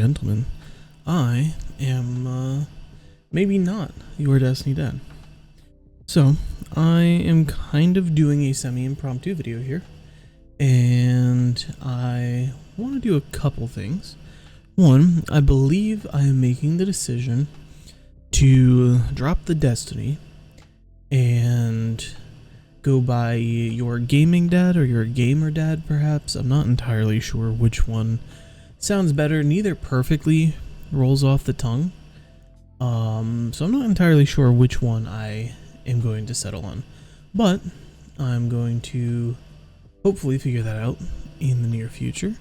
gentlemen, I am maybe not your Destiny Dad. So, I am kind of doing a semi-impromptu video here, and I want to do a couple things. One, I believe I am making the decision to drop the Destiny and go by your gaming dad or your gamer dad, perhaps. I'm not entirely sure which one sounds better. Neither perfectly rolls off the tongue. So I'm not entirely sure which one I am going to settle on. But I'm going to hopefully figure that out in the near future,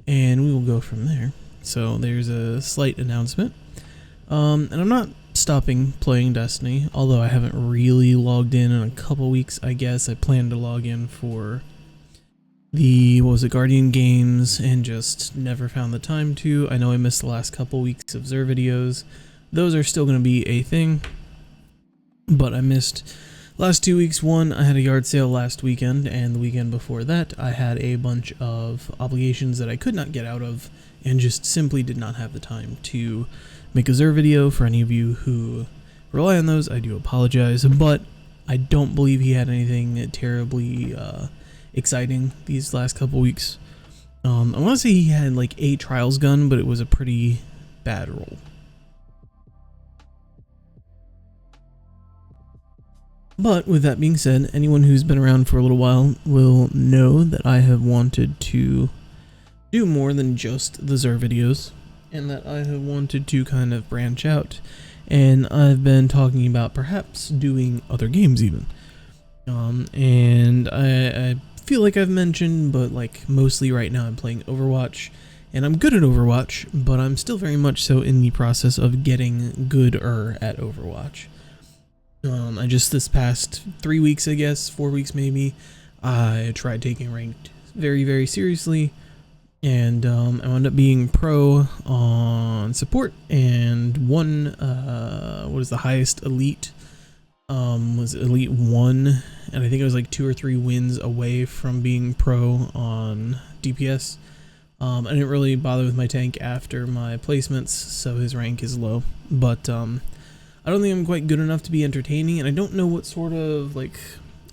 and we will go from there. So there's a slight announcement. And I'm not stopping playing Destiny, although I haven't really logged in a couple weeks, I guess. I plan to log in for the, Guardian Games, and just never found the time to. I know I missed the last couple weeks of Xur videos. Those are still going to be a thing, but I missed last 2 weeks. One, I had a yard sale last weekend, and the weekend before that, I had a bunch of obligations that I could not get out of, and just simply did not have the time to make a Xur video. For any of you who rely on those, I do apologize, but I don't believe he had anything terribly exciting these last couple weeks. I want to say he had like a trials gun, but it was a pretty bad roll. But with that being said, anyone who's been around for a little while will know that I have wanted to do more than just the Xur videos, and that I have wanted to kind of branch out, and I've been talking about perhaps doing other games even. And I feel like I've mentioned, but like mostly right now I'm playing Overwatch, and I'm good at Overwatch, but I'm still very much so in the process of getting gooder at Overwatch. I just this past 3 weeks, I guess, 4 weeks maybe, I tried taking ranked very, very seriously, and I wound up being pro on support, and won, what is the highest elite, was elite 1, and I think it was like 2 or 3 wins away from being pro on DPS. I didn't really bother with my tank after my placements, so his rank is low, but I don't think I'm quite good enough to be entertaining, and I don't know what sort of like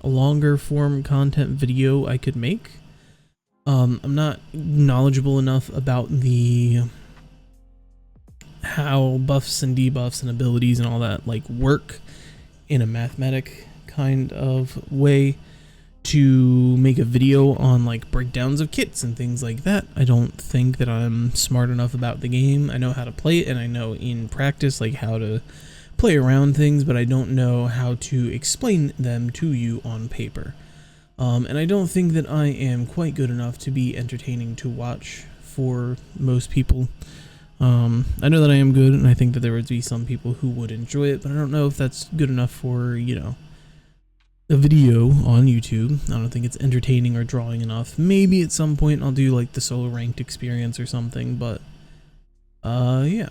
a longer form content video I could make. I'm not knowledgeable enough about the how buffs and debuffs and abilities and all that like work in a mathematic kind of way to make a video on like breakdowns of kits and things like that. I don't think that I'm smart enough about the game. I know how to play it, and I know in practice like how to play around things, but I don't know how to explain them to you on paper. And I don't think that I am quite good enough to be entertaining to watch for most people. I know that I am good, and I think that there would be some people who would enjoy it, but I don't know if that's good enough for, you know, a video on YouTube. I don't think it's entertaining or drawing enough. Maybe at some point I'll do like the solo ranked experience or something, but yeah.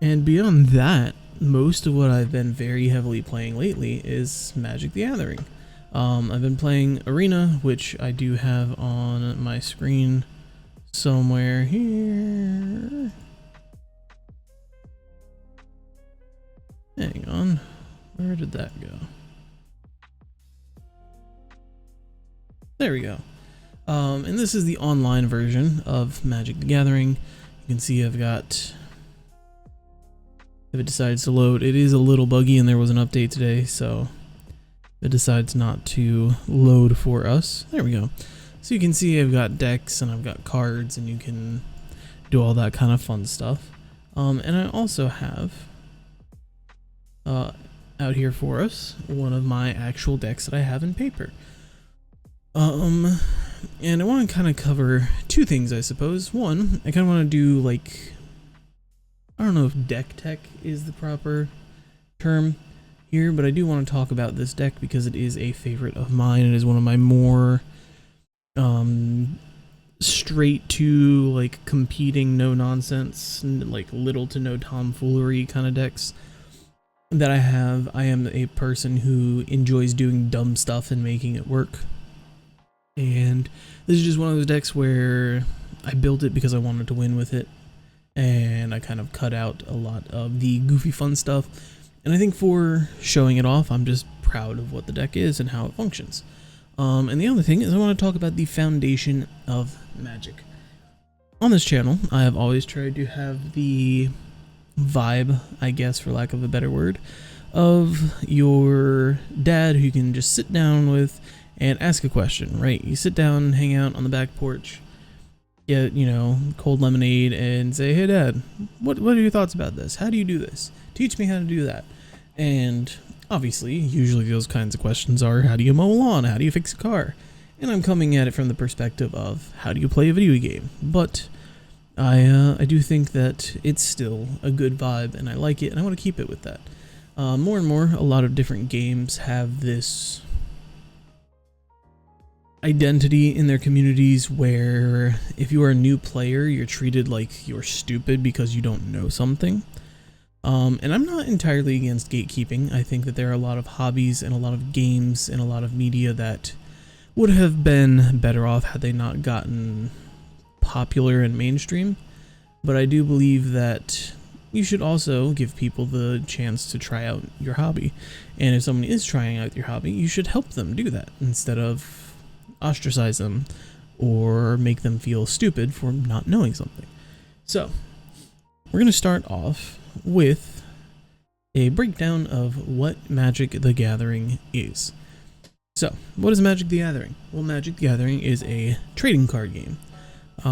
And beyond that, most of what I've been very heavily playing lately is Magic the Gathering. I've been playing Arena, which I do have on my screen somewhere here. Hang on, where did that go? There we go. And this is the online version of Magic the Gathering. You can see I've got, if it decides to load, it is a little buggy, and there was an update today, so it decides not to load for us. There we go. So you can see I've got decks and I've got cards, and you can do all that kind of fun stuff. And I also have out here for us one of my actual decks that I have in paper. And I want to kind of cover two things, I suppose. One, I kind of want to do like, I don't know if deck tech is the proper term here, but I do want to talk about this deck because it is a favorite of mine. It is one of my more straight to like competing, no nonsense, like little to no tomfoolery kind of decks that I have. I am a person who enjoys doing dumb stuff and making it work. And this is just one of those decks where I built it because I wanted to win with it, and I kind of cut out a lot of the goofy fun stuff. And I think for showing it off, I'm just proud of what the deck is and how it functions. And the other thing is I want to talk about the foundation of Magic. On this channel, I have always tried to have the vibe, I guess for lack of a better word, of your dad who you can just sit down with and ask a question, right? You sit down, hang out on the back porch, get, cold lemonade and say, hey dad, what are your thoughts about this? How do you do this? Teach me how to do that. And obviously, usually those kinds of questions are, how do you mow a lawn? How do you fix a car? And I'm coming at it from the perspective of, how do you play a video game? But I do think that it's still a good vibe, and I like it, and I want to keep it with that. More and more, a lot of different games have this identity in their communities where if you are a new player, you're treated like you're stupid because you don't know something. And I'm not entirely against gatekeeping. I think that there are a lot of hobbies and a lot of games and a lot of media that would have been better off had they not gotten popular and mainstream. But I do believe that you should also give people the chance to try out your hobby. And if someone is trying out your hobby, you should help them do that instead of ostracize them or make them feel stupid for not knowing something. So, we're going to start off with a breakdown of what Magic the Gathering is. So, what is Magic the Gathering? Well, Magic the Gathering is a trading card game.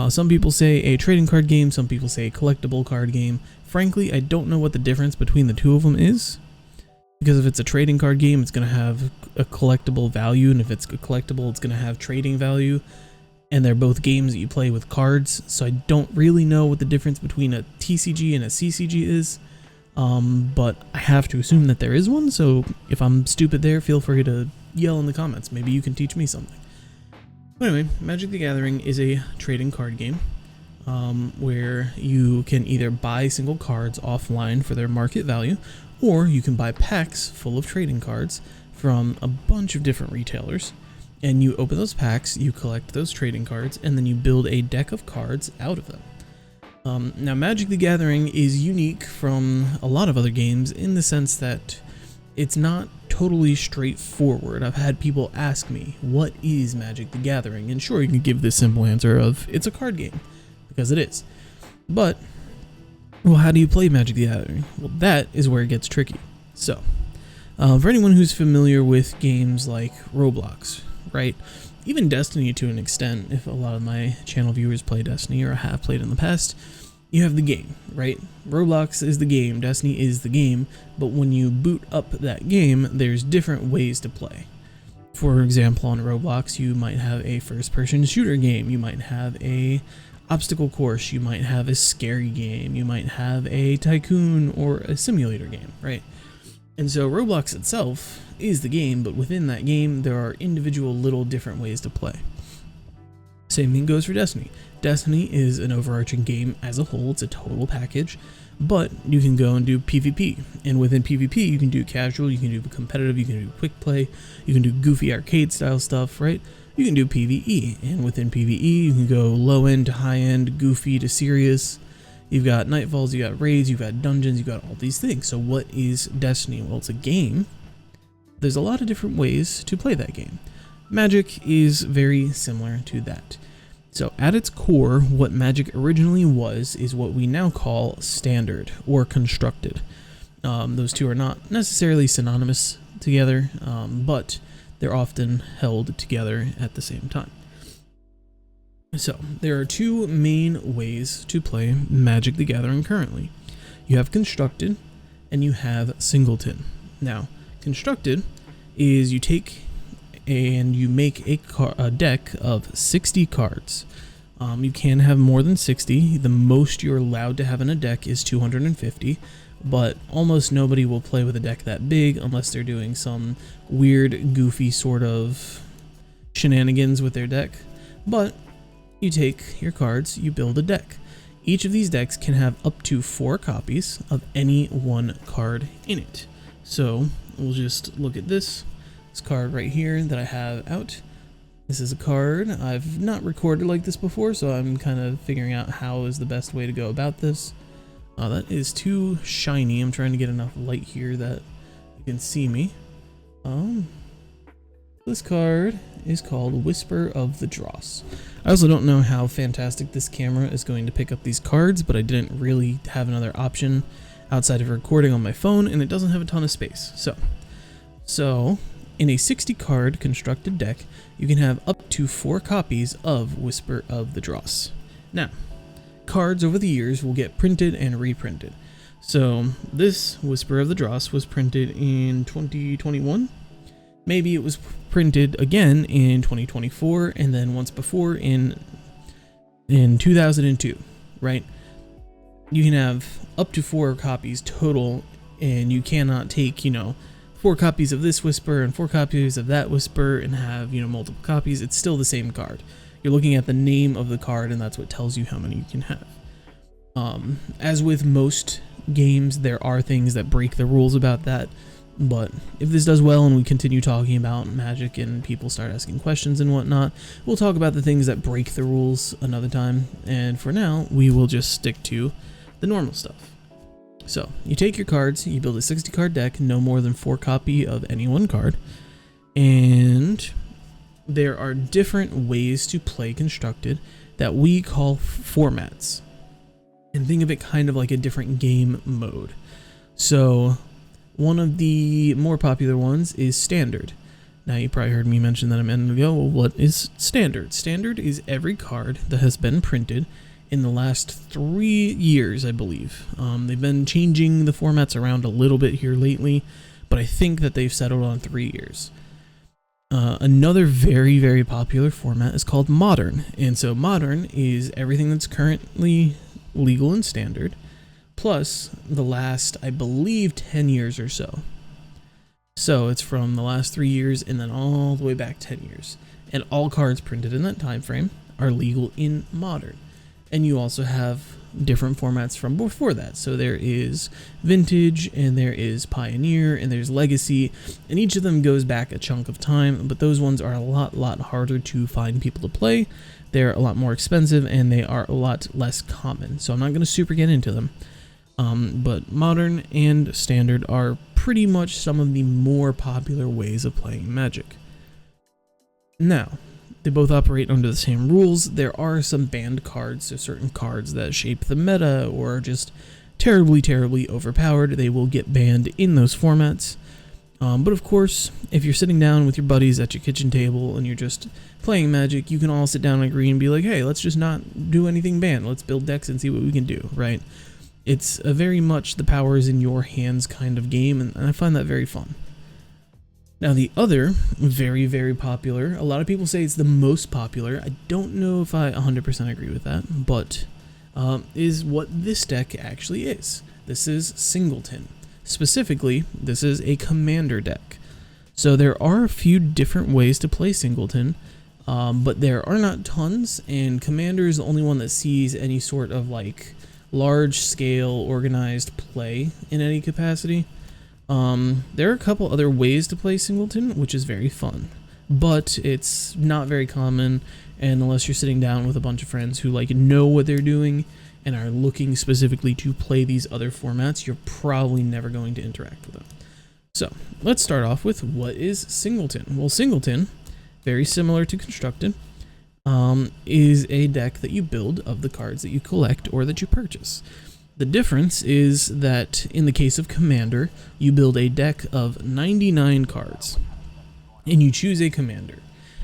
Some people say a trading card game, some people say a collectible card game. Frankly, I don't know what the difference between the two of them is, because if it's a trading card game, it's going to have a collectible value, and if it's a collectible, it's going to have trading value, and they're both games that you play with cards, so I don't really know what the difference between a TCG and a CCG is, but I have to assume that there is one, so if I'm stupid there, feel free to yell in the comments. Maybe you can teach me something. Anyway, Magic the Gathering is a trading card game where you can either buy single cards offline for their market value, or you can buy packs full of trading cards from a bunch of different retailers, and you open those packs, you collect those trading cards, and then you build a deck of cards out of them. Now, Magic the Gathering is unique from a lot of other games in the sense that it's not totally straightforward. I've had people ask me, what is Magic the Gathering? And sure, you can give this simple answer of, it's a card game, because it is. But, well, how do you play Magic the Gathering? Well, that is where it gets tricky. So, for anyone who's familiar with games like Roblox, right? Even Destiny to an extent, if a lot of my channel viewers play Destiny or have played in the past, you have the game, right? Roblox is the game, Destiny is the game, but when you boot up that game, there's different ways to play. For example, on Roblox, you might have a first-person shooter game, you might have a obstacle course, you might have a scary game, you might have a tycoon or a simulator game, right? And so Roblox itself is the game, but within that game, there are individual little different ways to play. Same thing goes for Destiny. Destiny is an overarching game as a whole, it's a total package, but you can go and do PvP, and within PvP you can do casual, you can do competitive, you can do quick play, you can do goofy arcade style stuff, right? You can do PvE, and within PvE you can go low end to high end, goofy to serious. You've got Nightfalls, you got raids, you've got dungeons, you've got all these things. So what is Destiny? Well, it's a game. There's a lot of different ways to play that game. Magic is very similar to that. So at its core, what Magic originally was is what we now call standard or constructed. Those two are not necessarily synonymous together, but they're often held together at the same time. So there are two main ways to play Magic the Gathering currently. You have constructed and you have singleton. Now, constructed is you take and you make a deck of 60 cards. You can have more than 60. The most you're allowed to have in a deck is 250, but almost nobody will play with a deck that big unless they're doing some weird, goofy sort of shenanigans with their deck. But you take your cards, you build a deck. Each of these decks can have up to 4 copies of any one card in it. So we'll just look at this card right here that I have out. This is a card. I've not recorded like this before, so I'm kind of figuring out how is the best way to go about this. That is too shiny. I'm trying to get enough light here that you can see me. This card is called Whisper of the Dross. I also don't know how fantastic this camera is going to pick up these cards, but I didn't really have another option outside of recording on my phone, and it doesn't have a ton of space. So in a 60 card constructed deck, you can have up to 4 copies of Whisper of the Dross. Now, cards over the years will get printed and reprinted. So this Whisper of the Dross was printed in 2021. Maybe it was printed again in 2024, and then once before in 2002, right? You can have up to 4 copies total, and you cannot take, 4 copies of this Whisper and 4 copies of that Whisper and have, multiple copies. It's still the same card. You're looking at the name of the card, and that's what tells you how many you can have. As with most games, there are things that break the rules about that. But if this does well and we continue talking about Magic and people start asking questions and whatnot, we'll talk about the things that break the rules another time. And for now, we will just stick to the normal stuff. So you take your cards, you build a 60 card deck, no more than 4 copy of any one card. And there are different ways to play constructed that we call formats. And think of it kind of like a different game mode. So one of the more popular ones is Standard. Now you probably heard me mention that a minute ago. Well, what is Standard? Standard is every card that has been printed in the last 3 years, I believe. They've been changing the formats around a little bit here lately, but I think that they've settled on 3 years. Another very, very popular format is called Modern. And so Modern is everything that's currently legal in Standard, plus the last, I believe, 10 years or so. So it's from the last 3 years and then all the way back 10 years. And all cards printed in that time frame are legal in Modern. And you also have different formats from before that. So there is Vintage, and there is Pioneer, and there's Legacy, and each of them goes back a chunk of time, but those ones are a lot harder to find people to play. They're a lot more expensive, and they are a lot less common. So I'm not going to super get into them. But Modern and Standard are pretty much some of the more popular ways of playing Magic. Now, they both operate under the same rules. There are some banned cards, so certain cards that shape the meta or are just terribly overpowered, they will get banned in those formats. But of course, if you're sitting down with your buddies at your kitchen table and you're just playing Magic, you can all sit down and agree and be like, hey, let's just not do anything banned. Let's build decks and see what we can do, right? It's a very much the power is in your hands kind of game, and I find that very fun. Now the other very popular, a lot of people say it's the most popular, I don't know if I 100% agree with that, but is what this deck actually is. This is Singleton. Specifically, this is a commander deck. So there are a few different ways to play Singleton, but there are not tons, and commander is the only one that sees any sort of like large scale organized play in any capacity. There are a couple other ways to play Singleton, which is very fun, but it's not very common, and unless you're sitting down with a bunch of friends who like know what they're doing and are looking specifically to play these other formats, you're probably never going to interact with them. So let's start off with what is Singleton. Well, Singleton, very similar to Constructed, is a deck that you build of the cards that you collect or that you purchase. The difference is that in the case of Commander, you build a deck of 99 cards, and you choose a commander.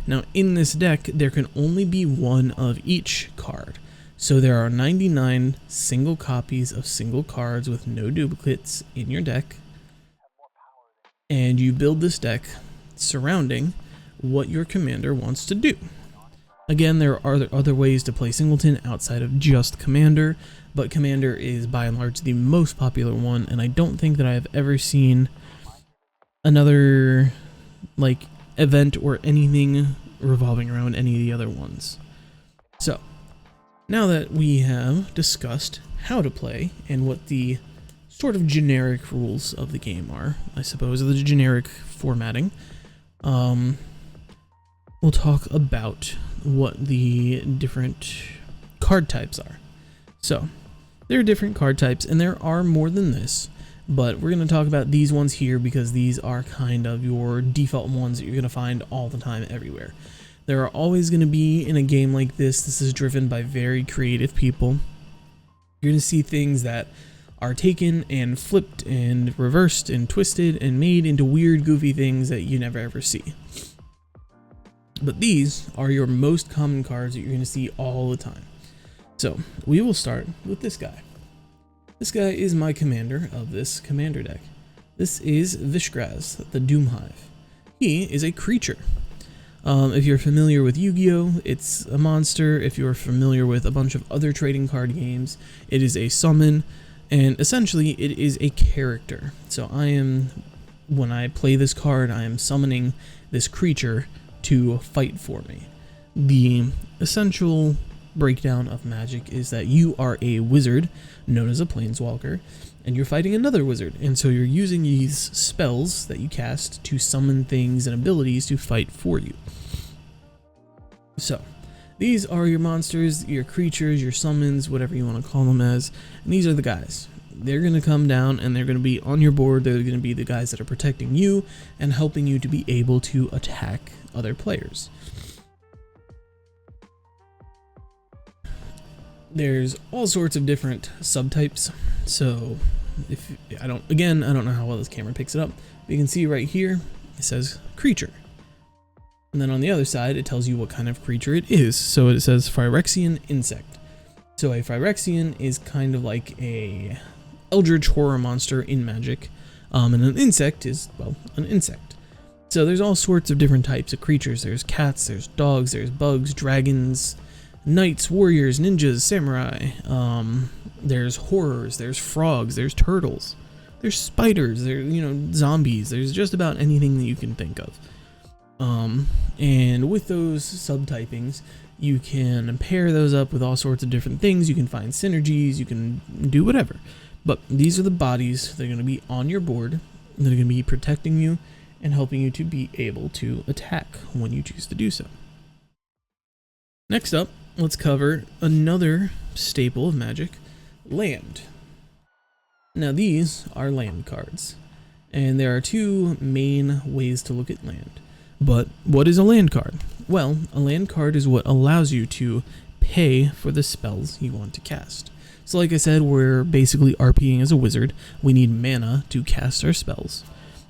Now in this deck, there can only be one of each card. So there are 99 single copies of single cards with no duplicates in your deck, and you build this deck surrounding what your commander wants to do. Again, there are other ways to play Singleton outside of just Commander, but Commander is by and large the most popular one, and I don't think that I have ever seen another like event or anything revolving around any of the other ones. So, now that we have discussed how to play and what the sort of generic rules of the game are, I suppose, the generic formatting, we'll talk about what the different card types are. So there are different card types, and there are more than this, but we're going to talk about these ones here because these are kind of your default ones that you're going to find all the time everywhere. There are always going to be, in a game like this is driven by very creative people. You're going to see things that are taken and flipped and reversed and twisted and made into weird, goofy things that you never ever see. But these are your most common cards that you're going to see all the time. So we will start with this guy. This guy is my commander of this commander deck. This is Vishgraz, the Doomhive. He is a creature. If you're familiar with Yu-Gi-Oh, it's a monster. If you're familiar with a bunch of other trading card games, it is a summon, and essentially it is a character. So when I play this card, I am summoning this creature to fight for me. The essential breakdown of Magic is that you are a wizard, known as a planeswalker, and you're fighting another wizard, and so you're using these spells that you cast to summon things and abilities to fight for you. So these are your monsters, your creatures, your summons, whatever you want to call them as, and these are the guys. They're going to come down and they're going to be on your board. They're going to be the guys that are protecting you and helping you to be able to attack other players. There's all sorts of different subtypes. So I don't know how well this camera picks it up, but you can see right here it says creature, and then on the other side it tells you what kind of creature it is. So it says Phyrexian insect. So a Phyrexian is kind of like a eldritch horror monster in Magic, and an insect is, well, an insect. So there's all sorts of different types of creatures. There's cats, there's dogs, there's bugs, dragons, knights, warriors, ninjas, samurai. There's horrors, there's frogs, there's turtles, there's spiders, there's, zombies. There's just about anything that you can think of. And with those subtypings, you can pair those up with all sorts of different things. You can find synergies, you can do whatever. But these are the bodies that are going to be on your board, that are going to be protecting you and helping you to be able to attack when you choose to do so. Next up, let's cover another staple of Magic, land. Now these are land cards, and there are two main ways to look at land. But what is a land card? Well, a land card is what allows you to pay for the spells you want to cast. So like I said, we're basically RPing as a wizard. We need mana to cast our spells.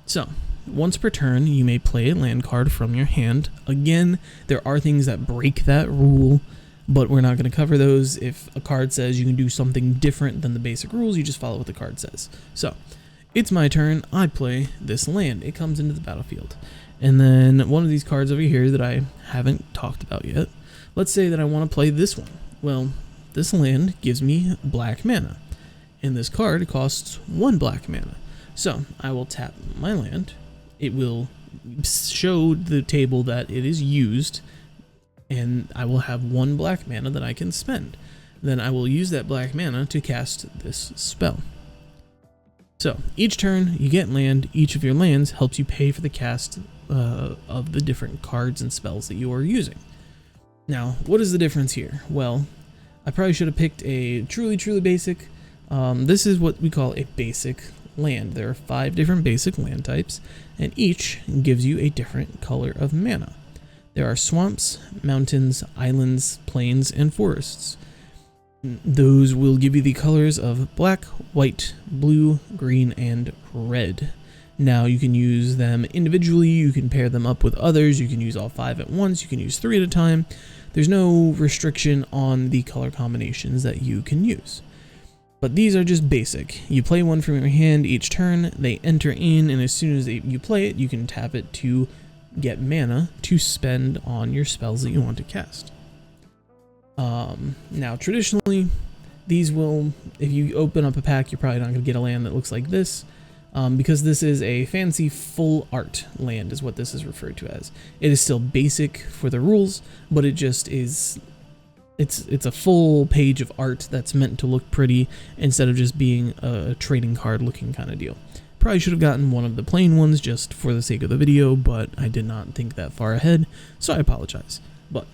So once per turn, you may play a land card from your hand. Again, there are things that break that rule, but we're not going to cover those. If a card says you can do something different than the basic rules, you just follow what the card says. So it's my turn. I play this land. It comes into the battlefield. And then one of these cards over here that I haven't talked about yet, let's say that I want to play this one. Well, this land gives me black mana, and this card costs 1 black mana. So I will tap my land. It will show the table that it is used, and I will have 1 black mana that I can spend. Then I will use that black mana to cast this spell. So each turn you get land. Each of your lands helps you pay for the cast of the different cards and spells that you are using. Now, what is the difference here? Well, I probably should have picked a truly basic. This is what we call a basic land. There are 5 different basic land types, and each gives you a different color of mana. There are swamps, mountains, islands, plains, and forests. Those will give you the colors of black, white, blue, green, and red. Now you can use them individually, you can pair them up with others, you can use all 5 at once, you can use 3 at a time. There's no restriction on the color combinations that you can use. But these are just basic. You play one from your hand each turn, they enter in, and as soon as you play it, you can tap it to get mana to spend on your spells that you want to cast. Now traditionally, these will, if you open up a pack, you're probably not going to get a land that looks like this. Because this is a fancy full art land is what this is referred to as. It is still basic for the rules, but it just is, it's a full page of art that's meant to look pretty instead of just being a trading card looking kind of deal. Probably should have gotten one of the plain ones just for the sake of the video, but I did not think that far ahead, so I apologize. But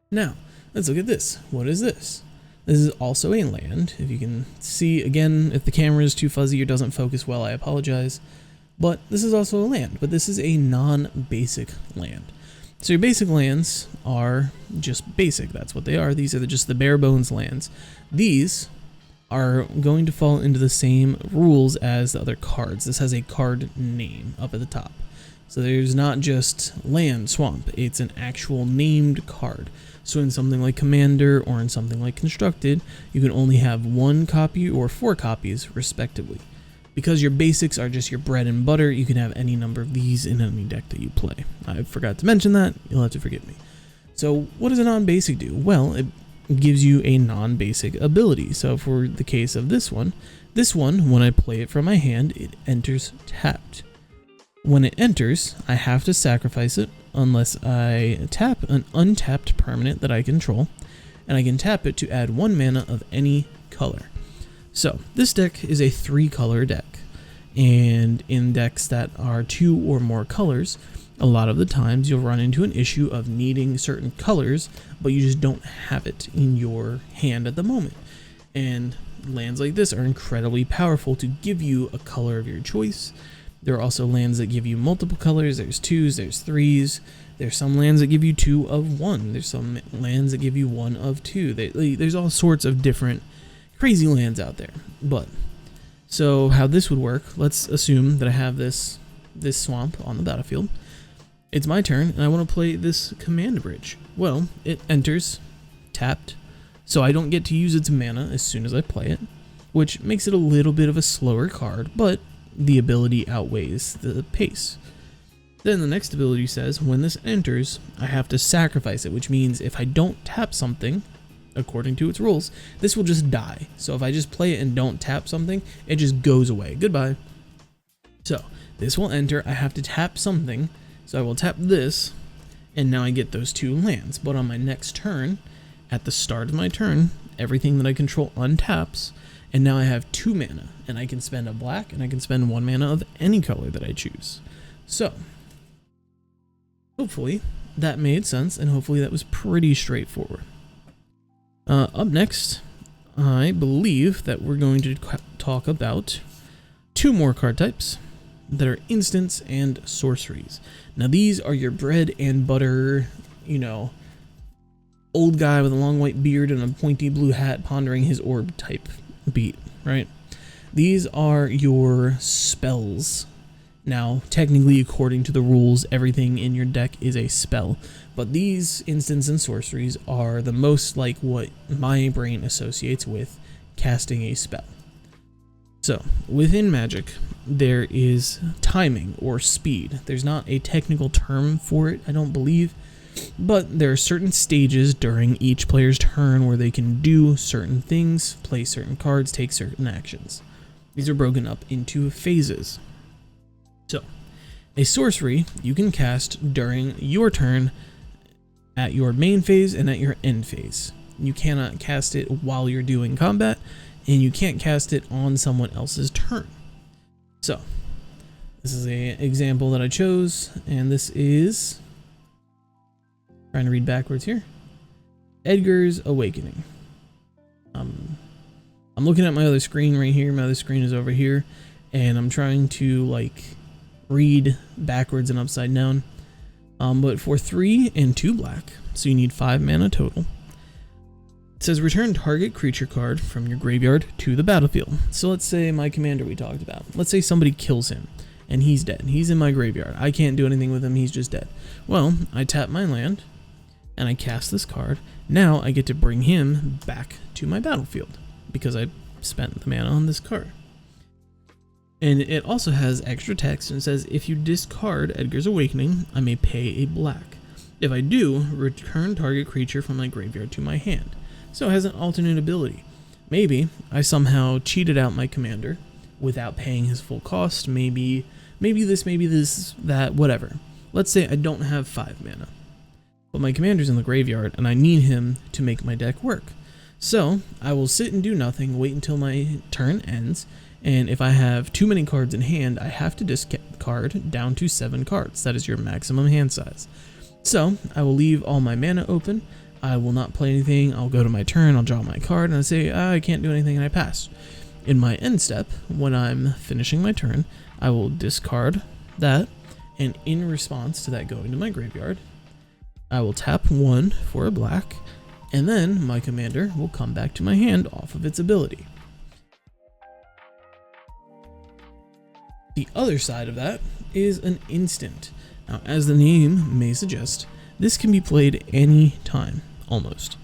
now, let's look at this. What is this? This is also a land. If you can see, again, if the camera is too fuzzy or doesn't focus well, I apologize. But this is also a land, but this is a non-basic land. So your basic lands are just basic, that's what they are. These are just the bare bones lands. These are going to fall into the same rules as the other cards. This has a card name up at the top. So there's not just land swamp, it's an actual named card. So in something like Commander or in something like Constructed, you can only have 1 copy or 4 copies respectively. Because your basics are just your bread and butter, you can have any number of these in any deck that you play. I forgot to mention that, you'll have to forgive me. So what does a non-basic do? Well, it gives you a non-basic ability. So for the case of this one, when I play it from my hand, it enters tapped. When it enters, I have to sacrifice it unless I tap an untapped permanent that I control, and I can tap it to add 1 mana of any color. So this deck is a 3-color deck, and in decks that are 2 or more colors, a lot of the times you'll run into an issue of needing certain colors, but you just don't have it in your hand at the moment. And lands like this are incredibly powerful to give you a color of your choice. There are also lands that give you multiple colors. There's 2s, there's 3s. There's some lands that give you 2 of 1. There's some lands that give you 1 of 2. There's all sorts of different crazy lands out there. But so how this would work, let's assume that I have this swamp on the battlefield. It's my turn and I want to play this command bridge. Well, it enters tapped, so I don't get to use its mana as soon as I play it, which makes it a little bit of a slower card, but the ability outweighs the pace. Then the next ability says when this enters, I have to sacrifice it, which means if I don't tap something, according to its rules, this will just die. So if I just play it and don't tap something, it just goes away. Goodbye. So this will enter, I have to tap something, so I will tap this, and now I get those 2 lands. But on my next turn, at the start of my turn, everything that I control untaps, and now I have 2 mana, and I can spend a black, and I can spend 1 mana of any color that I choose. So hopefully that made sense, and hopefully that was pretty straightforward. Up next, I believe that we're going to talk about 2 more card types that are instants and sorceries. Now these are your bread and butter, you know, old guy with a long white beard and a pointy blue hat pondering his orb type beat, right? These are your spells. Now, technically, according to the rules, everything in your deck is a spell, but these instants and sorceries are the most like what my brain associates with casting a spell. So, within Magic, there is timing or speed. There's not a technical term for it, I don't believe, but there are certain stages during each player's turn where they can do certain things, play certain cards, take certain actions. These are broken up into phases. So, a sorcery you can cast during your turn at your main phase and at your end phase. You cannot cast it while you're doing combat, and you can't cast it on someone else's turn. So, this is an example that I chose, and this is, trying to read backwards here, Edgar's Awakening. I'm looking at my other screen right here. My other screen is over here, and I'm trying to like read backwards and upside down. But for 3 and 2 black, so you need 5 mana total. It says return target creature card from your graveyard to the battlefield. So let's say my commander we talked about. Let's say somebody kills him and he's dead. He's in my graveyard. I can't do anything with him. He's just dead. Well, I tap my land and I cast this card. Now I get to bring him back to my battlefield because I spent the mana on this card. And it also has extra text and says if you discard Edgar's Awakening, I may pay a black. If I do, return target creature from my graveyard to my hand. So it has an alternate ability. Maybe I somehow cheated out my commander without paying his full cost. Maybe this, that, whatever. Let's say I don't have 5 mana, but my commander's in the graveyard and I need him to make my deck work. So I will sit and do nothing, wait until my turn ends, And if I have too many cards in hand, I have to discard down to 7 cards. That is your maximum hand size. So I will leave all my mana open. I will not play anything. I'll go to my turn, I'll draw my card, and I say, I can't do anything, and I pass. In my end step, when I'm finishing my turn, I will discard that, and in response to that going to my graveyard, I will tap 1 for a black, and then my commander will come back to my hand off of its ability. The other side of that is an instant. Now, as the name may suggest, this can be played any time, almost.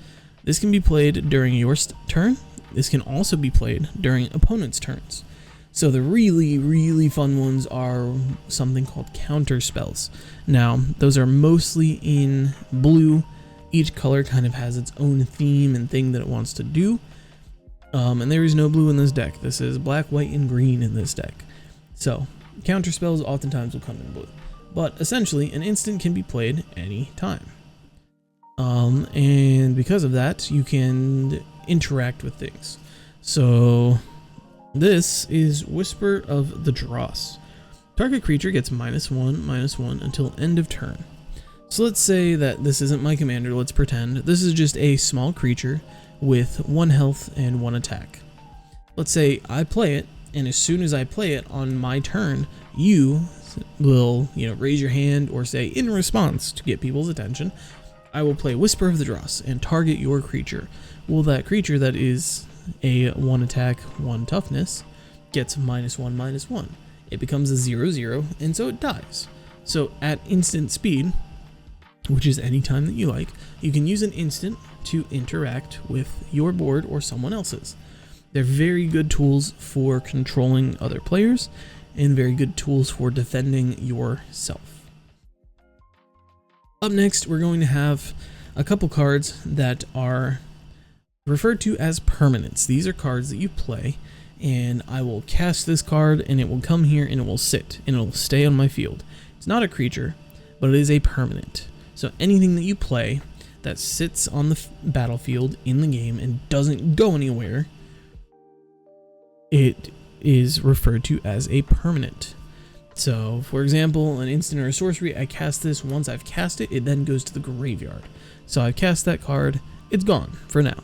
This can be played during your turn. This can also be played during opponent's turns. So the really, really fun ones are something called counter spells. Now, those are mostly in blue. Each color kind of has its own theme and thing that it wants to do. And there is no blue in this deck. This is black, white, and green in this deck. So, counter spells oftentimes will come in blue. But essentially, an instant can be played any time. And because of that, you can interact with things. So, this is Whisper of the Dross. Target creature gets -1/-1 until end of turn. So let's say that this isn't my commander, let's pretend. This is just a small creature with 1 health and 1 attack. Let's say I play it, and as soon as I play it on my turn, you will, raise your hand or say in response to get people's attention, I will play Whisper of the Dross and target your creature. Well, that creature that is a 1 attack, 1 toughness gets -1/-1. It becomes a 0/0, and so it dies. So at instant speed, which is any time that you like, you can use an instant to interact with your board or someone else's. They're very good tools for controlling other players and very good tools for defending yourself. Up next, we're going to have a couple cards that are referred to as permanents. These are cards that you play, and I will cast this card and it will come here and it will sit and it will stay on my field. It's not a creature, but it is a permanent. So anything that you play that sits on the battlefield in the game and doesn't go anywhere, it is referred to as a permanent. So, for example, an instant or a sorcery, I cast this. Once I've cast it, it then goes to the graveyard. So I've cast that card, it's gone for now.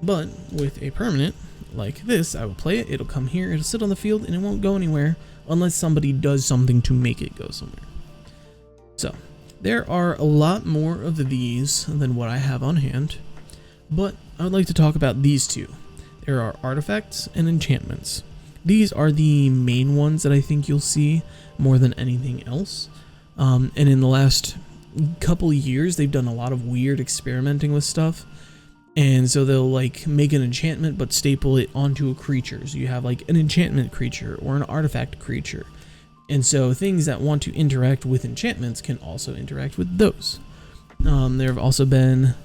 But with a permanent like this, I will play it, it'll come here, it'll sit on the field, and it won't go anywhere unless somebody does something to make it go somewhere. So, there are a lot more of these than what I have on hand, but I would like to talk about these two. There are artifacts and enchantments. These are the main ones that I think you'll see more than anything else. And in the last couple years, they've done a lot of weird experimenting with stuff. And so they'll make an enchantment but staple it onto a creature. So you have an enchantment creature or an artifact creature. And so things that want to interact with enchantments can also interact with those. There have also been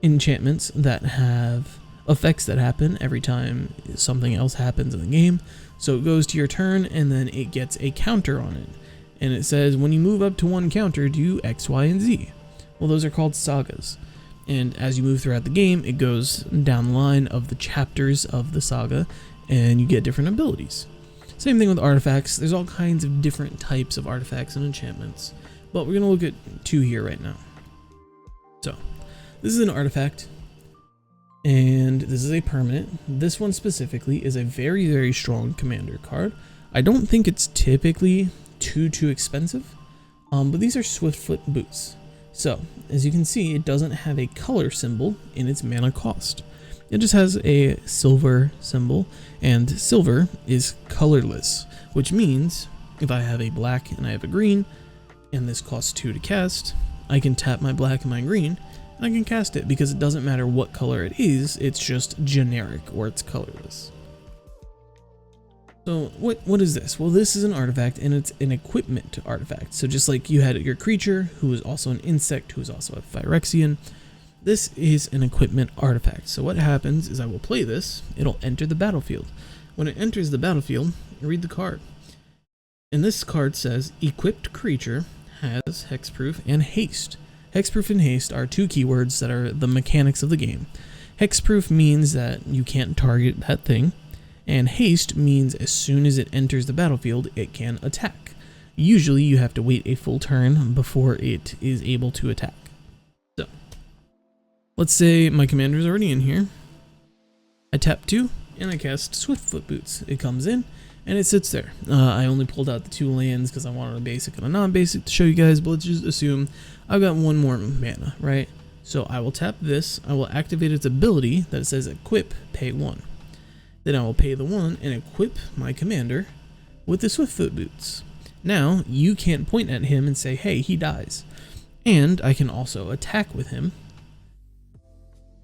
enchantments that have effects that happen every time something else happens in the game. So it goes to your turn and then it gets a counter on it. And it says when you move up to 1 counter, do X, Y, and Z. Well, those are called sagas. And as you move throughout the game, it goes down the line of the chapters of the saga and you get different abilities. Same thing with artifacts. There's all kinds of different types of artifacts and enchantments. But we're going to look at 2 here right now. So, this is an artifact. And this is a permanent. This one specifically is a very, very strong commander card. I don't think it's typically too expensive, but these are Swiftfoot Boots. So, as you can see, it doesn't have a color symbol in its mana cost. It just has a silver symbol, and silver is colorless, which means if I have a black and I have a green, and this costs 2 to cast, I can tap my black and my green, and I can cast it because it doesn't matter what color it is, it's just generic or it's colorless. So what is this? Well, this is an artifact and it's an equipment artifact. So just like you had your creature who is also an insect who is also a Phyrexian, this is an equipment artifact. So what happens is I will play this, it'll enter the battlefield. When it enters the battlefield, read the card. And this card says equipped creature has hexproof and haste. Hexproof and haste are 2 keywords that are the mechanics of the game. Hexproof means that you can't target that thing, And haste means as soon as it enters the battlefield, it can attack. Usually you have to wait a full turn before it is able to attack. So, let's say my commander is already in here. I tap 2 and I cast Swiftfoot Boots. It comes in and it sits there. I only pulled out the 2 lands because I wanted a basic and a non-basic to show you guys, but let's just assume I've got 1 more mana, right? So I will tap this, I will activate its ability that says equip, pay 1. Then I will pay the 1 and equip my commander with the Swiftfoot Boots. Now, you can't point at him and say, hey, he dies. And I can also attack with him,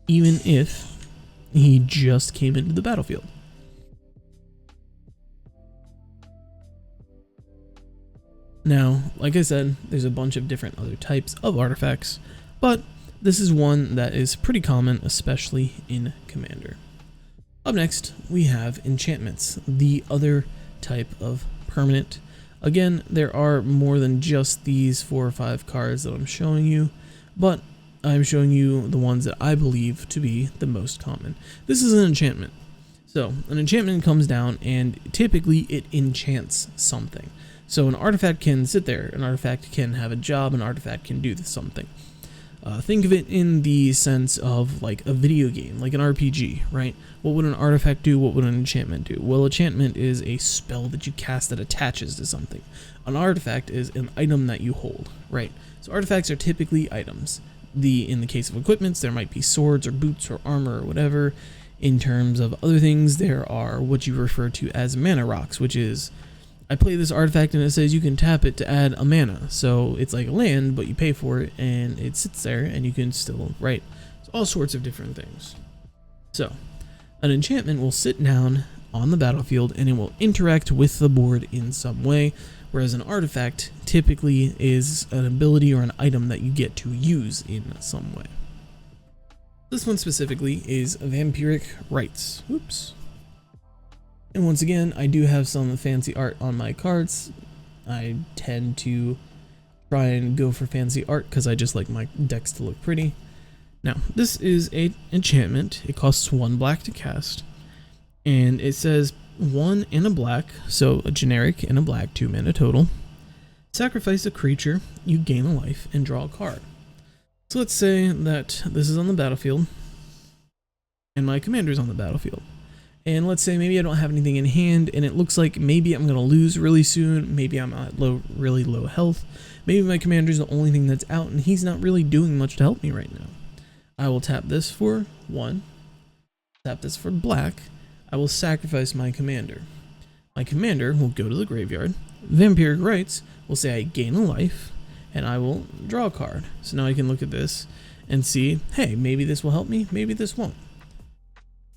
even if he just came into the battlefield. Now, like I said, there's a bunch of different other types of artifacts, but this is one that is pretty common, especially in Commander. Up next, we have enchantments, the other type of permanent. Again, there are more than just these 4 or 5 cards that I'm showing you, but I'm showing you the ones that I believe to be the most common. This is an enchantment. So, an enchantment comes down and typically it enchants something. So an artifact can sit there, an artifact can have a job, an artifact can do something. Think of it in the sense of like a video game, like an RPG, right? What would an artifact do? What would an enchantment do? Well, enchantment is a spell that you cast that attaches to something. An artifact is an item that you hold, right? So artifacts are typically items. In the case of equipments, there might be swords or boots or armor or whatever. In terms of other things, there are what you refer to as mana rocks, which is, I play this artifact and it says you can tap it to add a mana. So it's like a land, but you pay for it and it sits there and you can still write. It's all sorts of different things. So an enchantment will sit down on the battlefield and it will interact with the board in some way, whereas an artifact typically is an ability or an item that you get to use in some way. This one specifically is Vampiric Rites. Oops. And once again, I do have some fancy art on my cards. I tend to try and go for fancy art because I just like my decks to look pretty. Now, this is an enchantment. It costs 1 black to cast. And it says 1 and a black, so a generic and a black, 2 mana total. Sacrifice a creature, you gain a life, and draw a card. So let's say that this is on the battlefield, and my commander's on the battlefield. And let's say maybe I don't have anything in hand, and it looks like maybe I'm going to lose really soon, maybe I'm at really low health, maybe my commander's the only thing that's out, and he's not really doing much to help me right now. I will tap this for 1, tap this for black, I will sacrifice my commander. My commander will go to the graveyard, Vampiric Rites will say I gain a life, and I will draw a card. So now I can look at this and see, hey, maybe this will help me, maybe this won't.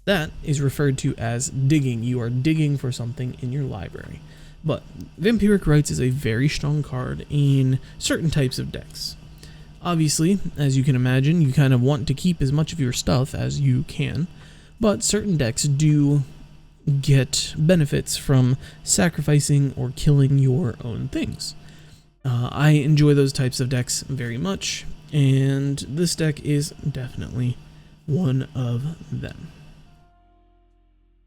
That is referred to as digging. You are digging for something in your library. But Vampiric Rites is a very strong card in certain types of decks. Obviously, as you can imagine, you kind of want to keep as much of your stuff as you can, but certain decks do get benefits from sacrificing or killing your own things. I enjoy those types of decks very much, and this deck is definitely one of them.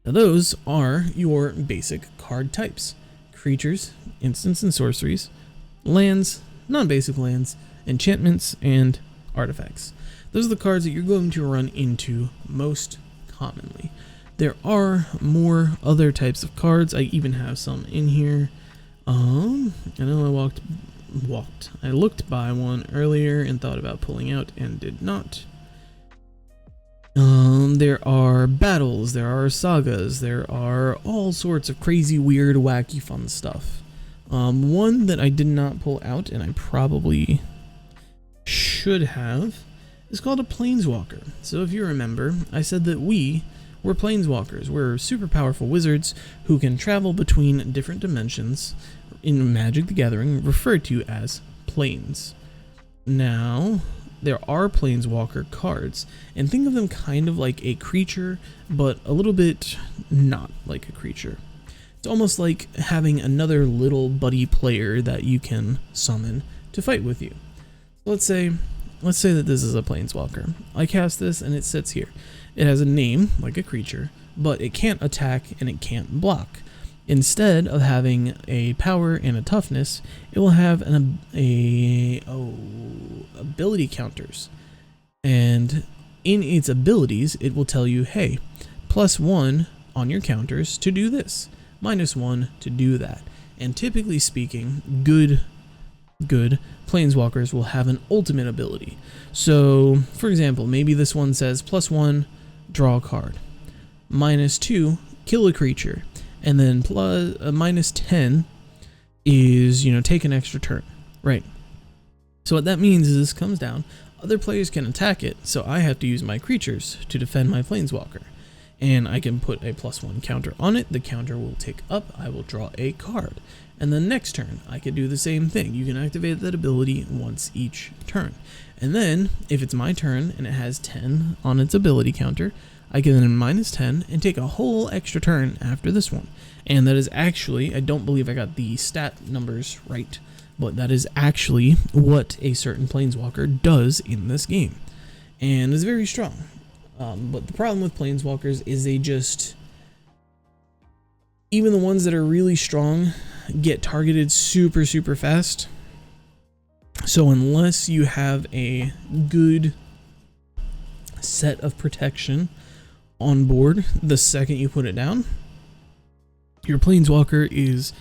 Now those are your basic card types: creatures, instants and sorceries, lands, non-basic lands, enchantments, and artifacts. Those are the cards that you're going to run into most commonly. There are more other types of cards. I even have some in here. I know I looked by one earlier and thought about pulling out and did not. There are battles, there are sagas, there are all sorts of crazy, weird, wacky, fun stuff. One that I did not pull out, and I probably should have, is called a Planeswalker. So if you remember, I said that we're Planeswalkers. We're super powerful wizards who can travel between different dimensions in Magic the Gathering, referred to as planes. Now, there are Planeswalker cards, and think of them kind of like a creature, but a little bit not like a creature. It's almost like having another little buddy player that you can summon to fight with you. Let's say that this is a Planeswalker. I cast this and it sits here. It has a name, like a creature, but it can't attack and it can't block. Instead of having a power and a toughness, it will have ability counters. And in its abilities, it will tell you, hey, +1 on your counters to do this, -1 to do that. And typically speaking, good planeswalkers will have an ultimate ability. So, for example, maybe this one says +1, draw a card, -2, kill a creature, and then -10 is, take an extra turn, right? So what that means is this comes down, other players can attack it, so I have to use my creatures to defend my planeswalker. And I can put a +1 counter on it, the counter will tick up, I will draw a card. And then next turn, I could do the same thing. You can activate that ability once each turn. And then, if it's my turn and it has 10 on its ability counter, I can then -10 and take a whole extra turn after this one. And that is actually, I don't believe I got the stat numbers right, but that is actually what a certain planeswalker does in this game. And it's very strong. But the problem with planeswalkers is they just, even the ones that are really strong, get targeted super fast. So unless you have a good set of protection on board the second you put it down, your planeswalker is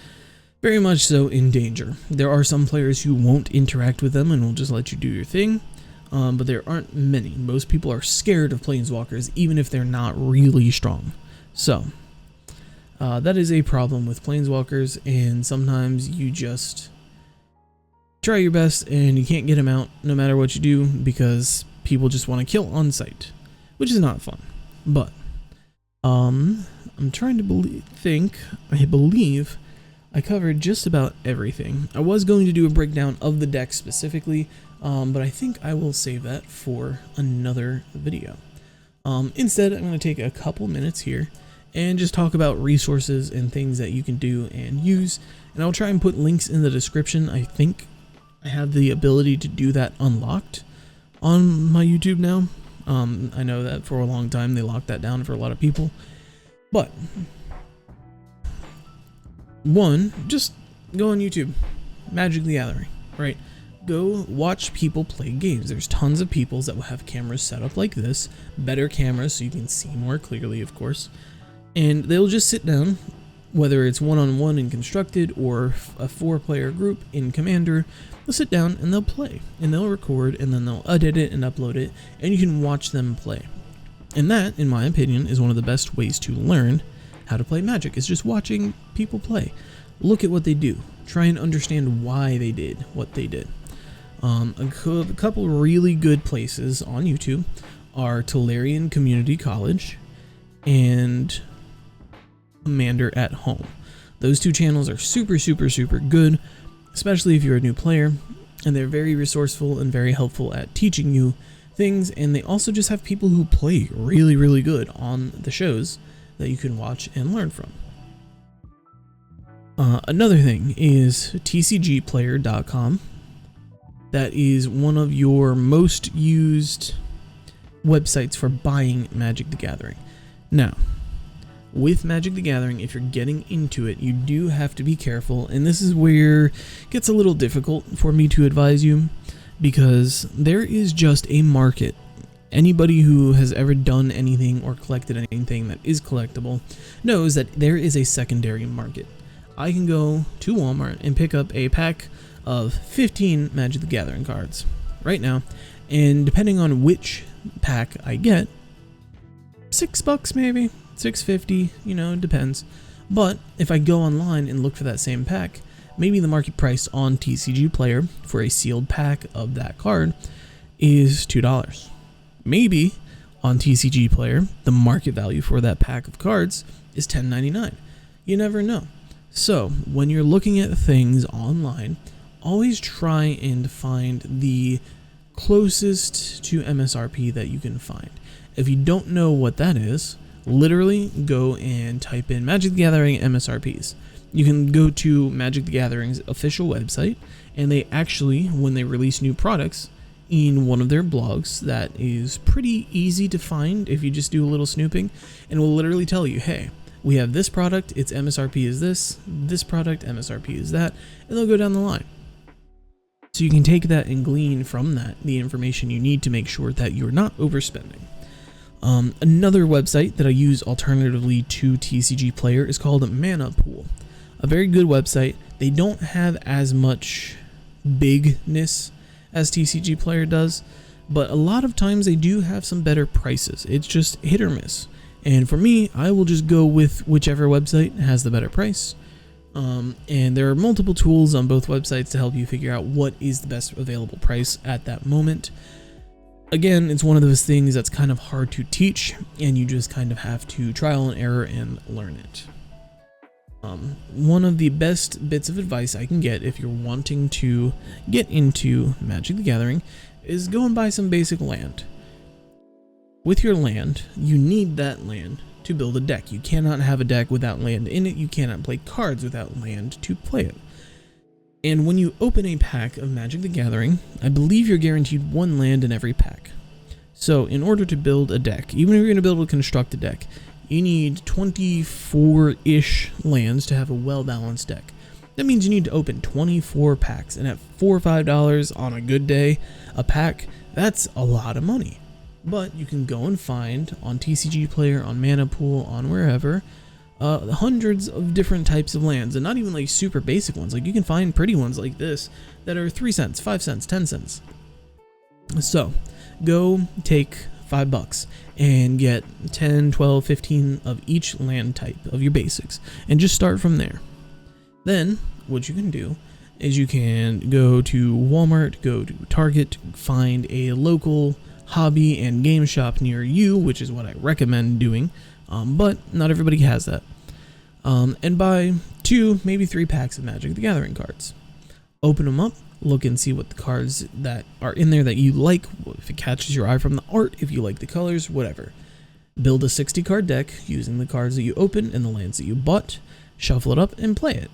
very much so in danger. There are some players who won't interact with them and will just let you do your thing. But there aren't many. Most people are scared of planeswalkers, even if they're not really strong. So, that is a problem with planeswalkers, and sometimes you just try your best and you can't get them out no matter what you do, because people just want to kill on sight, which is not fun. But, I'm trying to I believe I covered just about everything. I was going to do a breakdown of the deck specifically, but I think I will save that for another video. Instead, I'm going to take a couple minutes here and just talk about resources and things that you can do and use, and I'll try and put links in the description. I think I have the ability to do that unlocked on my YouTube now. I know that for a long time they locked that down for a lot of people, but one, just go on YouTube, Magic the Gathering, right? Go watch people play games. There's tons of people that will have cameras set up like this, better cameras so you can see more clearly, of course, and they'll just sit down, whether it's one-on-one in Constructed or a 4-player group in Commander. They'll sit down and they'll play, and they'll record, and then they'll edit it and upload it, and you can watch them play. And that, in my opinion, is one of the best ways to learn how to play Magic, is just watching people play. Look at what they do. Try and understand why they did what they did. A couple really good places on YouTube are Tolarian Community College and Commander at Home. Those two channels are super good, especially if you're a new player, and they're very resourceful and very helpful at teaching you things, and they also just have people who play really good on the shows that you can watch and learn from. Another thing is tcgplayer.com. That is one of your most used websites for buying Magic the Gathering. Now, with Magic the Gathering, if you're getting into it, you do have to be careful, and this is where it gets a little difficult for me to advise you, because there is just a market. Anybody who has ever done anything or collected anything that is collectible knows that there is a secondary market. I can go to Walmart and pick up a pack of 15 Magic the Gathering cards right now, and depending on which pack I get, $6 maybe, $6.50, it depends. But if I go online and look for that same pack, maybe the market price on TCG Player for a sealed pack of that card is $2. Maybe on TCG Player, the market value for that pack of cards is $10.99. You never know. So when you're looking at things online, always try and find the closest to MSRP that you can find. If you don't know what that is, literally go and type in Magic the Gathering MSRPs. You can go to Magic the Gathering's official website, and they actually, when they release new products, in one of their blogs that is pretty easy to find if you just do a little snooping, and will literally tell you, hey, we have this product, its MSRP is this product, MSRP is that, and they'll go down the line. So you can take that and glean from that the information you need to make sure that you're not overspending. Another website that I use alternatively to TCG Player is called Mana Pool. A very good website. They don't have as much bigness as TCG Player does, but a lot of times they do have some better prices. It's just hit or miss. And for me, I will just go with whichever website has the better price. And there are multiple tools on both websites to help you figure out what is the best available price at that moment. Again, it's one of those things that's kind of hard to teach, and you just kind of have to trial and error and learn it. One of the best bits of advice I can get if you're wanting to get into Magic the Gathering is go and buy some basic land. With your land, you need that land to build a deck. You cannot have a deck without land in it. You cannot play cards without land to play it. And when you open a pack of Magic the Gathering, I believe you're guaranteed one land in every pack. So in order to build a deck, even if you're going to build a constructed deck, you need 24-ish lands to have a well-balanced deck. That means you need to open 24 packs, and at $4 or $5 on a good day a pack, that's a lot of money. But you can go and find on TCG Player, on Mana Pool, on wherever, hundreds of different types of lands, and not even like super basic ones. Like you can find pretty ones like this that are 3 cents, 5 cents, 10 cents. So go take $5 and get 10, 12, 15 of each land type of your basics, and just start from there. Then what you can do is you can go to Walmart, go to Target, find a local hobby and game shop near you, which is what I recommend doing, but not everybody has that, and buy 2, maybe 3 packs of Magic the Gathering cards. Open them up, look and see what the cards that are in there that you like, if it catches your eye from the art, if you like the colors, whatever. Build a 60 card deck using the cards that you open and the lands that you bought, shuffle it up and play it.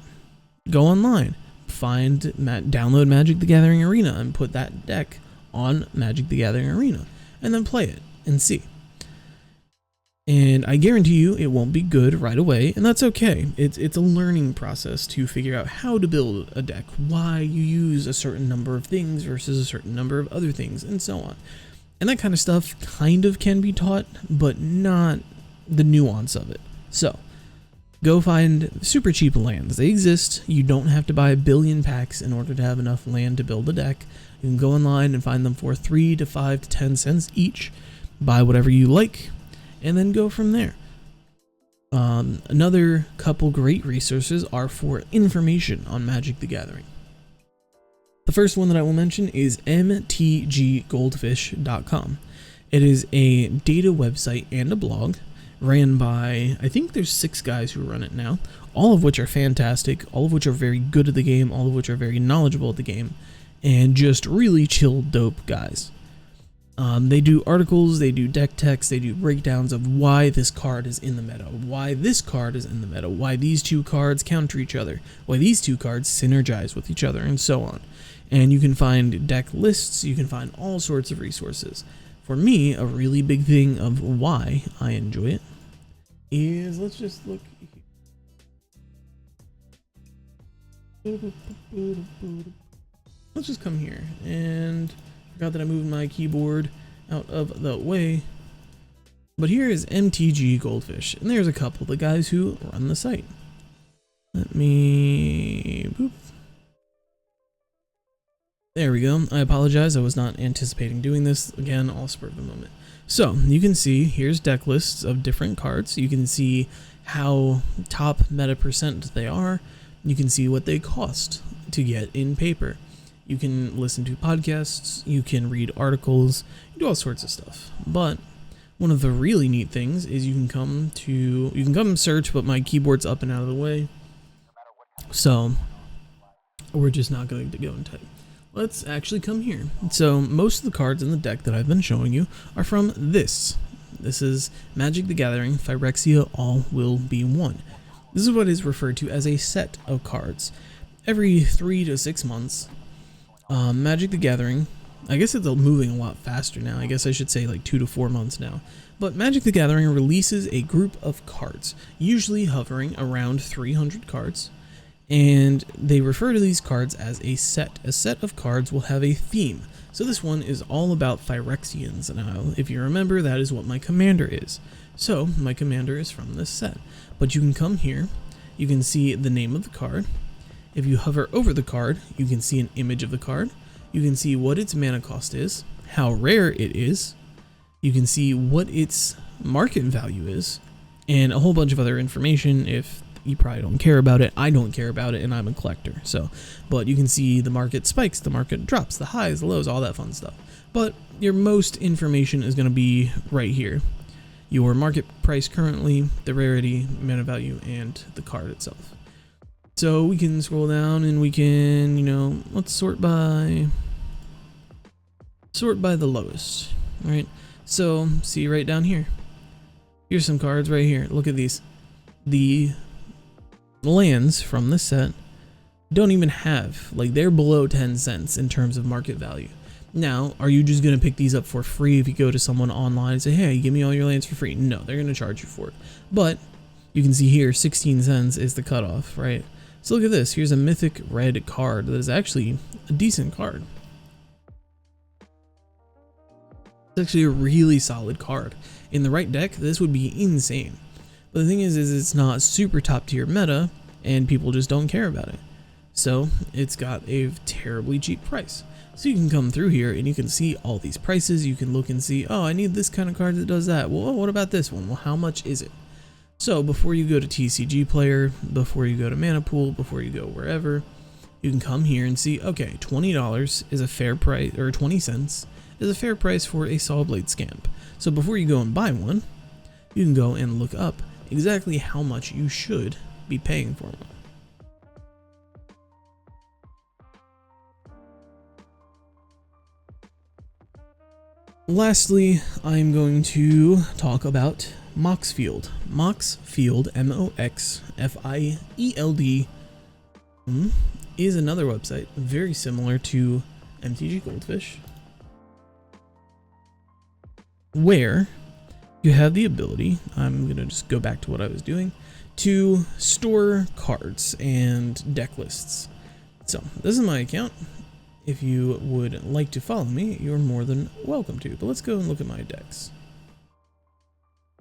Go online, download Magic the Gathering Arena and put that deck on Magic the Gathering Arena, and then play it and see. And I guarantee you it won't be good right away, and that's okay. It's a learning process to figure out how to build a deck, why you use a certain number of things versus a certain number of other things, and so on. And that kind of stuff kind of can be taught, but not the nuance of it. So go find super cheap lands. They exist. You don't have to buy a billion packs in order to have enough land to build a deck. You can go online and find them for 3 to 5 to 10 cents each. Buy whatever you like, and then go from there. Another couple great resources are for information on Magic the Gathering. The first one that I will mention is mtggoldfish.com. It is a data website and a blog ran by, I think there's 6 guys who run it now, all of which are fantastic, all of which are very good at the game, all of which are very knowledgeable at the game, and just really chill, dope guys. They do articles, they do deck text, they do breakdowns of why this card is in the meta, why this card is in the meta, why these 2 cards counter each other, why these 2 cards synergize with each other, and so on. And you can find deck lists, you can find all sorts of resources. For me, a really big thing of why I enjoy it is, let's just look. Let's just come here, and forgot that I moved my keyboard out of the way. But here is MTG Goldfish, and there's a couple of the guys who run the site. Let me boop. There we go. I apologize, I was not anticipating doing this. Again, all spur of the moment. So you can see here's deck lists of different cards. You can see how top meta percent they are. You can see what they cost to get in paper. You can listen to podcasts, you can read articles, you do all sorts of stuff. But one of the really neat things is you can come search, but my keyboard's up and out of the way, so we're just not going to go and type. Let's actually come here. So most of the cards in the deck that I've been showing you are from this. This is Magic the Gathering Phyrexia All Will Be One. This is what is referred to as a set of cards. Every 3 to 6 months, Magic the Gathering I guess it's moving a lot faster now. I guess I should say like 2 to 4 months now. But Magic the Gathering releases a group of cards, usually hovering around 300 cards, and they refer to these cards as a set. A set of cards will have a theme. So this one is all about Phyrexians. Now, if you remember, that is what my commander is. So my commander is from this set. But you can come here, you can see the name of the card. If you hover over the card, you can see an image of the card. You can see what its mana cost is, how rare it is. You can see what its market value is, and a whole bunch of other information if you probably don't care about it. I don't care about it, and I'm a collector. But you can see the market spikes, the market drops, the highs, the lows, all that fun stuff. But your most information is going to be right here. Your market price currently, the rarity, mana value, and the card itself. So we can scroll down and we can, let's sort by the lowest, right? So see right down here. Here's some cards right here. Look at these. The lands from this set don't even have, like, they're below 10 cents in terms of market value. Now, are you just going to pick these up for free if you go to someone online and say, hey, give me all your lands for free? No, they're going to charge you for it. But you can see here, 16 cents is the cutoff, right? So look at this. Here's a mythic red card that is actually a decent card. It's actually a really solid card. In the right deck, this would be insane. But the thing is it's not super top tier meta, and people just don't care about it. So it's got a terribly cheap price. So you can come through here and you can see all these prices. You can look and see, oh, I need this kind of card that does that. Well, what about this one? Well, how much is it? So before you go to TCG Player, before you go to Mana Pool, before you go wherever, you can come here and see, okay, $20 is a fair price, or 20 cents is a fair price for a Saw Blade Scamp. So before you go and buy one, you can go and look up exactly how much you should be paying for one. Lastly, I'm going to talk about Moxfield. Moxfield, M-O-X-F-I-E-L-D, is another website very similar to MTG Goldfish, where you have the ability, I'm going to just go back to what I was doing, to store cards and deck lists. So this is my account. If you would like to follow me, you're more than welcome to. But let's go and look at my decks.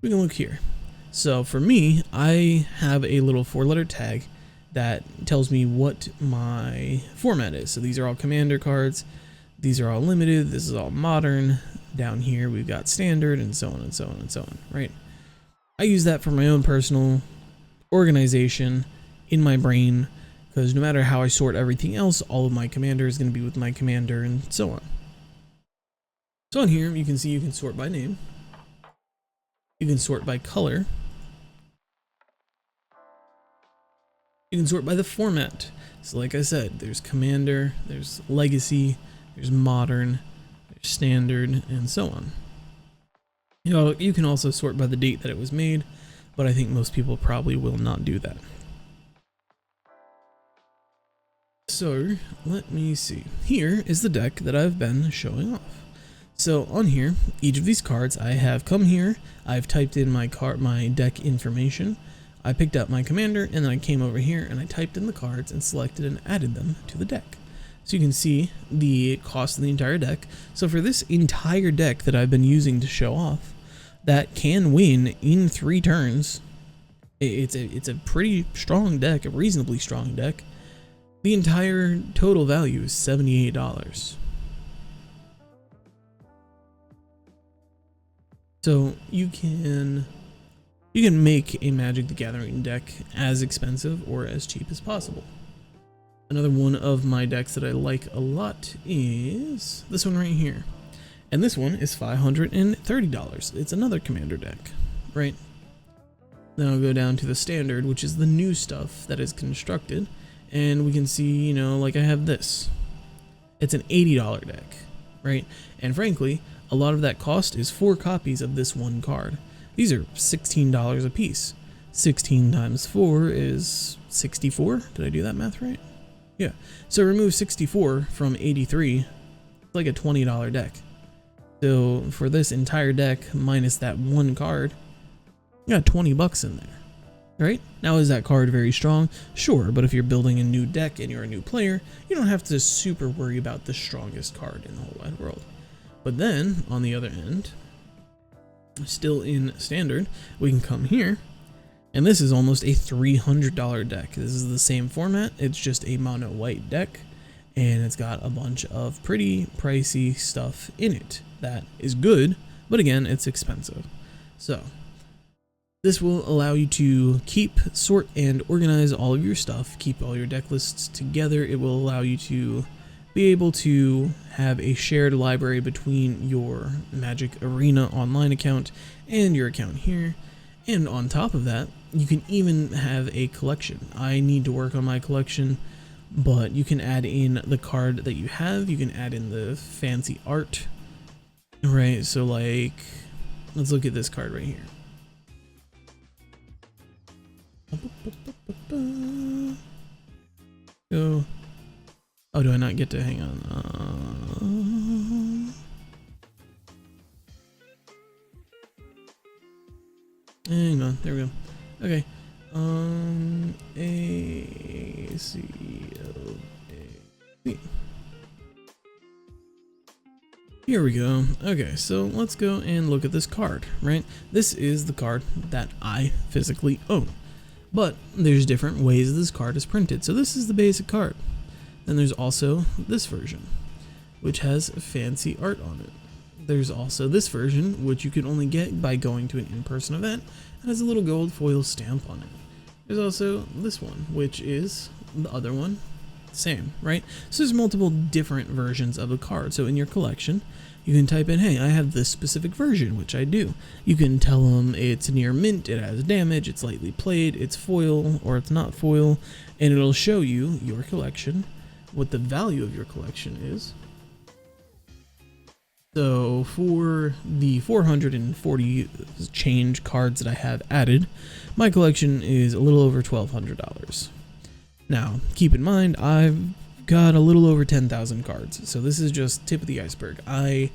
We can look here. So for me, I have a little 4-letter tag that tells me what my format is. So these are all commander cards. These are all limited. This is all modern. Down here, we've got standard, and so on and so on and so on, right? I use that for my own personal organization in my brain, because no matter how I sort everything else, all of my commander is going to be with my commander, and so on. So on here, you can see you can sort by name. You can sort by color. You can sort by the format. So like I said, there's commander, there's legacy, there's modern, there's standard, and so on. You can also sort by the date that it was made, but I think most people probably will not do that. So let me see. Here is the deck that I've been showing off. So on here, each of these cards, I have come here, I've typed in my deck information, I picked up my commander, and then I came over here and I typed in the cards and selected and added them to the deck. So you can see the cost of the entire deck. So for this entire deck that I've been using to show off, that can win in 3 turns. It's a pretty strong deck, a reasonably strong deck. The entire total value is $78. So you can make a Magic the Gathering deck as expensive or as cheap as possible. Another one of my decks that I like a lot is this one right here. And this one is $530. It's another commander deck, right? Then I'll go down to the standard, which is the new stuff that is constructed. And we can see, like I have this. It's an $80 deck, right? And frankly, a lot of that cost is 4 copies of this one card. These are $16 a piece. 16 times 4 is 64. Did I do that math right? Yeah. So remove 64 from 83, It's like a $20 deck. So for this entire deck minus that one card, you got 20 bucks in there. Right? Now, is that card very strong? Sure, but if you're building a new deck and you're a new player, you don't have to super worry about the strongest card in the whole wide world. But then, on the other end, still in standard, we can come here, and this is almost a $300 deck. This is the same format, it's just a mono white deck, and it's got a bunch of pretty pricey stuff in it that is good, but again, it's expensive. So this will allow you to keep, sort, and organize all of your stuff, keep all your deck lists together. It will allow you to be able to have a shared library between your Magic Arena online account and your account here. And on top of that, you can even have a collection. I need to work on my collection, but you can add in the card that you have. You can add in the fancy art, right? So like, let's look at this card right here. Go. Oh, do I not get to hang on? Hang on, there we go. Okay. A C O A C. Here we go. Okay, so let's go and look at this card, right? This is the card that I physically own. But there's different ways this card is printed. So this is the basic card. Then there's also this version, which has fancy art on it. There's also this version, which you can only get by going to an in-person event, and has a little gold foil stamp on it. There's also this one, which is the other one, same, right? So there's multiple different versions of a card. So in your collection, you can type in, hey, I have this specific version, which I do. You can tell them it's near mint, it has damage, it's lightly played, it's foil, or it's not foil, and it'll show you your collection, what the value of your collection is. So for the 440 change cards that I have added, my collection is a little over $1,200. Now, keep in mind, I've got a little over 10,000 cards, so this is just tip of the iceberg. I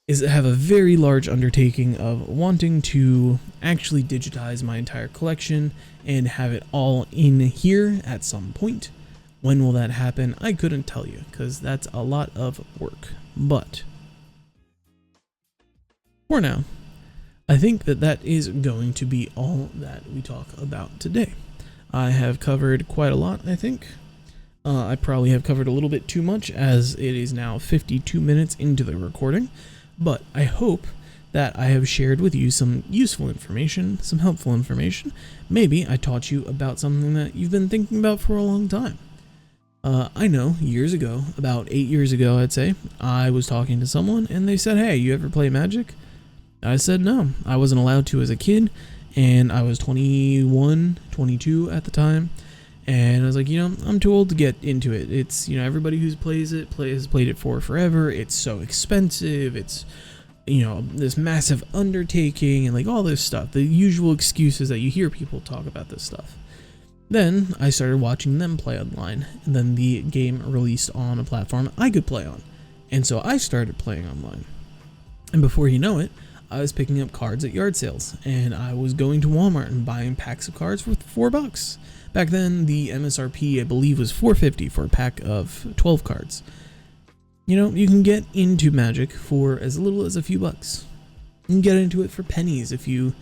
have a very large undertaking of wanting to actually digitize my entire collection and have it all in here at some point. When will that happen? I couldn't tell you, because that's a lot of work. But for now, I think that is going to be all that we talk about today. I have covered quite a lot, I think. I probably have covered a little bit too much, as it is now 52 minutes into the recording, but I hope that I have shared with you some useful information, some helpful information. Maybe I taught you about something that you've been thinking about for a long time. I know years ago, about 8 years ago, I'd say, I was talking to someone and they said, hey, you ever play Magic? I said no, I wasn't allowed to as a kid, and I was 21, 22 at the time. And I was like, I'm too old to get into it. It's, everybody who plays it has played it for forever. It's so expensive. It's, this massive undertaking and like all this stuff. The usual excuses that you hear people talk about this stuff. Then I started watching them play online. And then the game released on a platform I could play on. And so I started playing online. And before you know it, I was picking up cards at yard sales. And I was going to Walmart and buying packs of cards for $4. Back then, the MSRP, I believe, was $4.50 for a pack of 12 cards. You can get into Magic for as little as a few bucks. You can get into it for pennies if you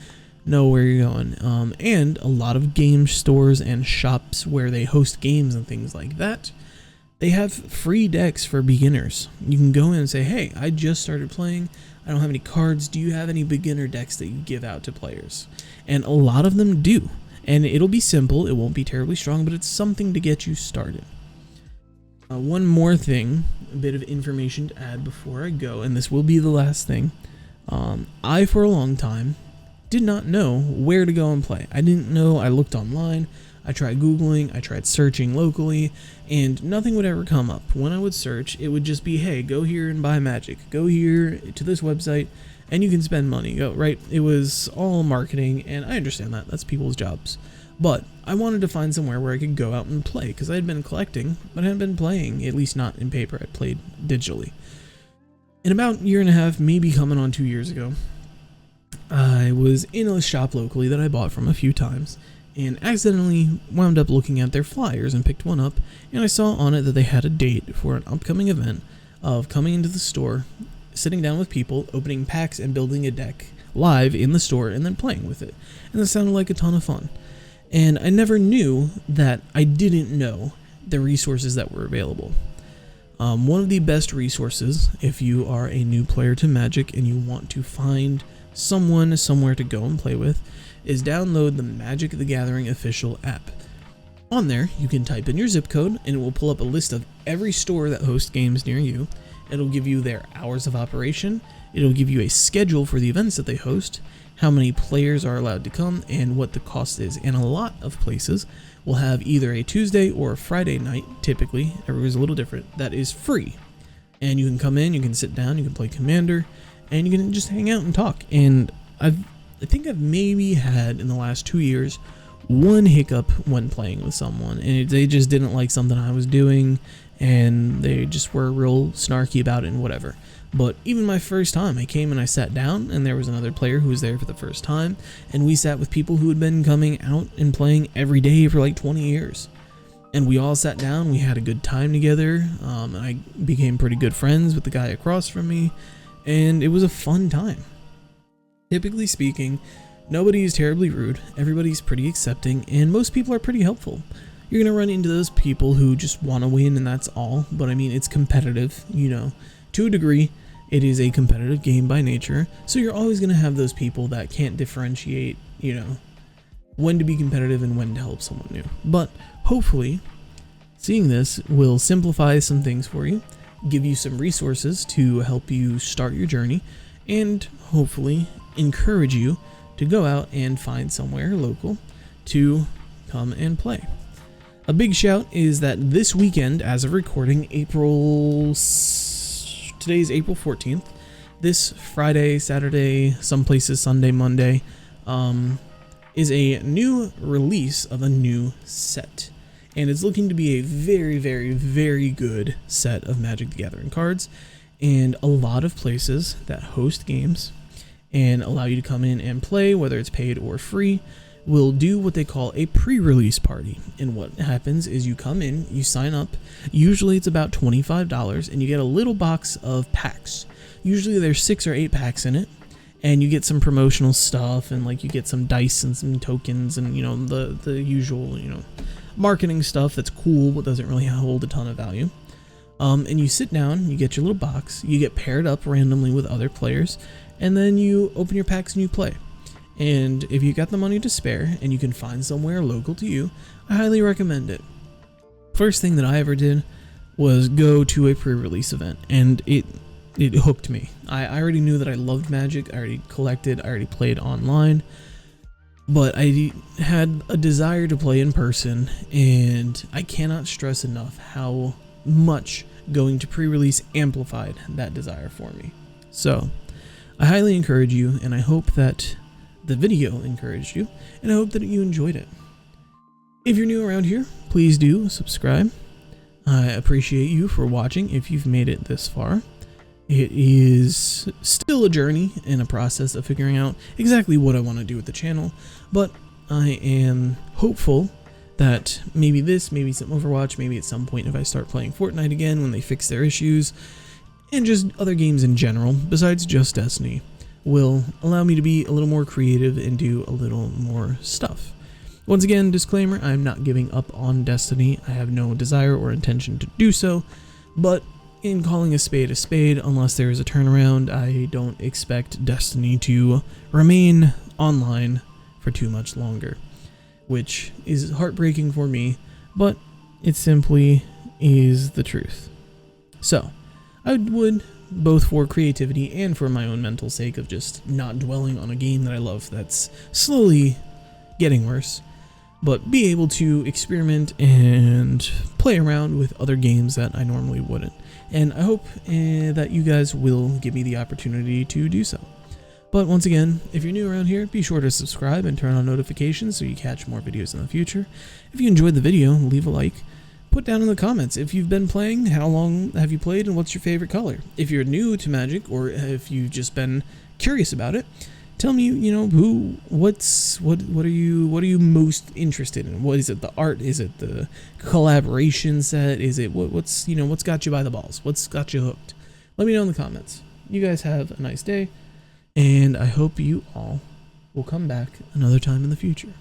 know where you're going. And a lot of game stores and shops where they host games and things like that, they have free decks for beginners. You can go in and say, hey, I just started playing. I don't have any cards. Do you have any beginner decks that you give out to players? And a lot of them do. And it'll be simple, it won't be terribly strong, but it's something to get you started. One more thing, a bit of information to add before I go, and this will be the last thing. I, for a long time, did not know where to go and play. I didn't know, I looked online, I tried Googling, I tried searching locally, and nothing would ever come up. When I would search, it would just be, hey, go here and buy Magic. Go here to this website, and you can spend money, right? It was all marketing, and I understand that. That's people's jobs. But I wanted to find somewhere where I could go out and play, because I had been collecting, but I hadn't been playing, at least not in paper. I played digitally. In about a year and a half, maybe coming on 2 years ago, I was in a shop locally that I bought from a few times, and accidentally wound up looking at their flyers and picked one up, and I saw on it that they had a date for an upcoming event of coming into the store, sitting down with people, opening packs, and building a deck live in the store, and then playing with it. And that sounded like a ton of fun. And I never knew that I didn't know the resources that were available. One of the best resources, if you are a new player to Magic and you want to find someone somewhere to go and play with, is download the Magic the Gathering official app. On there, you can type in your zip code and it will pull up a list of every store that hosts games near you. It'll give you their hours of operation, it'll give you a schedule for the events that they host, how many players are allowed to come, and what the cost is. And a lot of places will have either a Tuesday or a Friday night, typically, everybody's a little different, that is free. And you can come in, you can sit down, you can play Commander, and you can just hang out and talk. And I think I've maybe had, in the last 2 years, one hiccup when playing with someone, and they just didn't like something I was doing, and they just were real snarky about it and whatever. But even my first time, I came and I sat down, and there was another player who was there for the first time, and we sat with people who had been coming out and playing every day for like 20 years. And we all sat down, we had a good time together, and I became pretty good friends with the guy across from me, and it was a fun time. Typically speaking, nobody is terribly rude, everybody's pretty accepting, and most people are pretty helpful. You're going to run into those people who just want to win and that's all, but I mean, it's competitive, you know. To a degree, it is a competitive game by nature, so you're always going to have those people that can't differentiate, you know, when to be competitive and when to help someone new. But hopefully, seeing this will simplify some things for you, give you some resources to help you start your journey, and hopefully encourage you to go out and find somewhere local to come and play. A big shout is that this weekend, as of recording, today's April 14th, this Friday, Saturday, some places Sunday, Monday, is a new release of a new set. And it's looking to be a very, very, very good set of Magic the Gathering cards. And a lot of places that host games and allow you to come in and play, whether it's paid or free, will do what they call a pre-release party. And what happens is you come in, you sign up, usually it's about $25, and you get a little box of packs. Usually there's 6 or 8 packs in it, and you get some promotional stuff, and like you get some dice and some tokens, and you know, the usual, you know, marketing stuff that's cool but doesn't really hold a ton of value. And you sit down, you get your little box, you get paired up randomly with other players, and then you open your packs and you play. And if you got the money to spare and you can find somewhere local to you, I highly recommend it. First thing that I ever did was go to a pre-release event, and it hooked me. I already knew that I loved Magic, I already collected, I already played online, but I had a desire to play in person, and I cannot stress enough how much going to pre-release amplified that desire for me. So, I highly encourage you, and I hope that the video encouraged you, and I hope that you enjoyed it. If you're new around here, please do subscribe. I appreciate you for watching if you've made it this far. It is still a journey and a process of figuring out exactly what I want to do with the channel, but I am hopeful that maybe some Overwatch, maybe at some point if I start playing Fortnite again when they fix their issues, and just other games in general, besides just Destiny, will allow me to be a little more creative and do a little more stuff. Once again, disclaimer, I'm not giving up on Destiny. I have no desire or intention to do so, but in calling a spade, unless there is a turnaround, I don't expect Destiny to remain online for too much longer, which is heartbreaking for me, but it simply is the truth. So, I would, both for creativity and for my own mental sake of just not dwelling on a game that I love that's slowly getting worse, but be able to experiment and play around with other games that I normally wouldn't. And I hope that you guys will give me the opportunity to do so. But once again, if you're new around here, be sure to subscribe and turn on notifications so you catch more videos in the future. If you enjoyed the video, leave a like. put down in the comments if you've been playing, how long have you played, and what's your favorite color. If you're new to Magic, or if you've just been curious about it, tell me, you know, what are you most interested in? What is it? The art? Is it the collaboration set? Is it what's got you by the balls? What's got you hooked? Let me know in the comments. You guys have a nice day, and I hope you all will come back another time in the future.